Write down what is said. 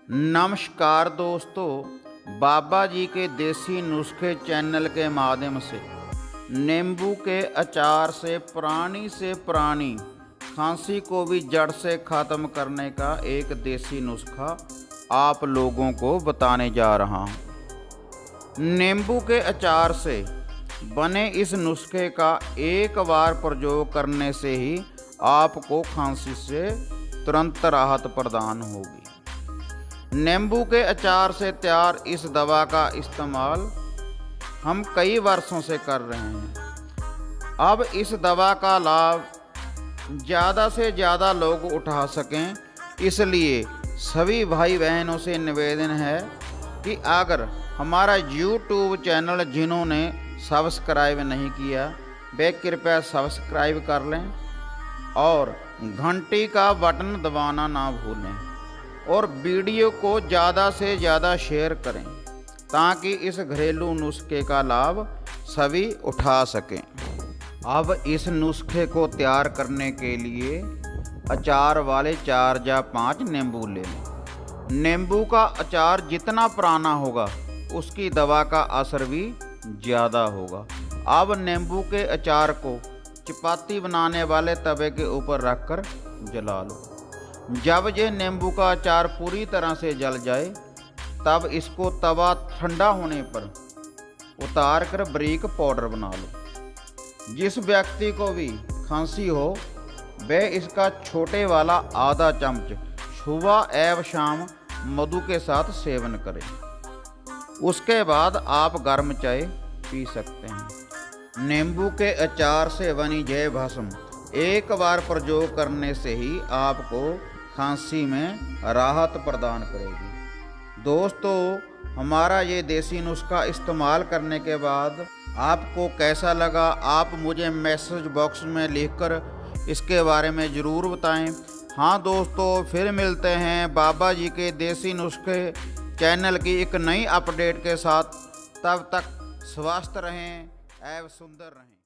नमस्कार दोस्तों, बाबा जी के देसी नुस्खे चैनल के माध्यम से नींबू के अचार से पुरानी खांसी को भी जड़ से ख़त्म करने का एक देसी नुस्खा आप लोगों को बताने जा रहा हूँ। नींबू के अचार से बने इस नुस्खे का एक बार प्रयोग करने से ही आपको खांसी से तुरंत राहत प्रदान होगी। नींबू के अचार से तैयार इस दवा का इस्तेमाल हम कई वर्षों से कर रहे हैं। अब इस दवा का लाभ ज़्यादा से ज़्यादा लोग उठा सकें, इसलिए सभी भाई बहनों से निवेदन है कि अगर हमारा YouTube चैनल जिन्होंने सब्सक्राइब नहीं किया वे कृपया सब्सक्राइब कर लें और घंटी का बटन दबाना ना भूलें और वीडियो को ज़्यादा से ज़्यादा शेयर करें ताकि इस घरेलू नुस्खे का लाभ सभी उठा सकें। अब इस नुस्खे को तैयार करने के लिए अचार वाले 4 या 5 नींबू ले लें। नींबू का अचार जितना पुराना होगा उसकी दवा का असर भी ज़्यादा होगा। अब नींबू के अचार को चपाती बनाने वाले तवे के ऊपर रखकर जला लो। जब ये नींबू का अचार पूरी तरह से जल जाए तब इसको तवा ठंडा होने पर उतार कर बारीक पाउडर बना लो। जिस व्यक्ति को भी खांसी हो वह इसका छोटे वाला आधा चम्मच सुबह एवं शाम मधु के साथ सेवन करें। उसके बाद आप गर्म चाय पी सकते हैं। नींबू के अचार से बनी जय भस्म एक बार प्रयोग करने से ही आपको खांसी में राहत प्रदान करेगी। दोस्तों, हमारा ये देसी नुस्खा इस्तेमाल करने के बाद आपको कैसा लगा आप मुझे मैसेज बॉक्स में लिखकर इसके बारे में ज़रूर बताएं। हाँ दोस्तों, फिर मिलते हैं बाबा जी के देसी नुस्खे चैनल की एक नई अपडेट के साथ। तब तक स्वस्थ रहें एवं सुंदर रहें।